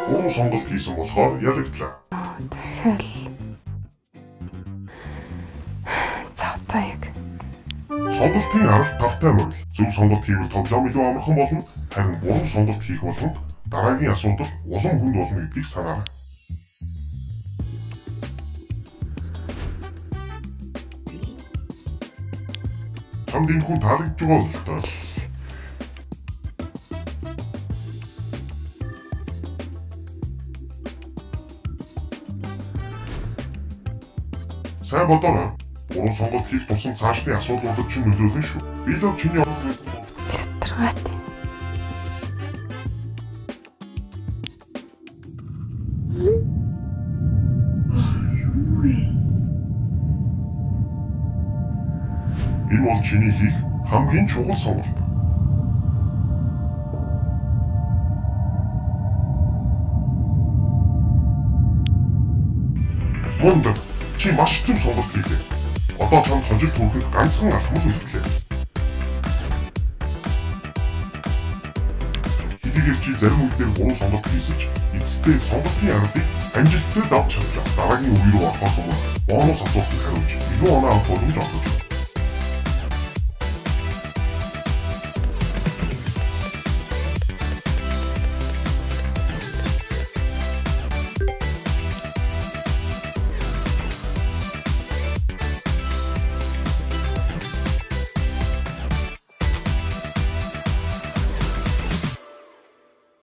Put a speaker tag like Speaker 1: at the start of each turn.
Speaker 1: Буруу сонголт хийсэн болохоор ялагдлаа.
Speaker 2: Дахиад за одоо яг
Speaker 1: Сонголтын арга тавтай мөн. Зөв сонголт хийвэл тоглоом илүү амархан болно. Харин буруу сонголт хийх болгонд дараагийн асуудал улам хүнд болно гэдгийг санаарай. Чамд энэ хүн таалагдж байгаа бол тоо. Сайн бодоорой. Буруу сонголт хийх тусам цаашдын асуудлуудад чинь нөлөөлнө шүү. Би л чиний
Speaker 2: ятаргаат. Энэ бол чиний хийх хамгийн чухал сонголт. Мундаг, чи маш зөв сонголт хийлээ. Одоо чамд хожил түүхэд ганцхан алхмал үлдлээ. Хэдийгээр чи зарим үедээ буруу сонголт хийсэж, эцэстээ сонголтын аргыг амжилттай давж чадлаа. Дараагийн үе рүү орохоос өмнө бонус асуултыг хариулж, илүү оноо авах боломж олгож байна.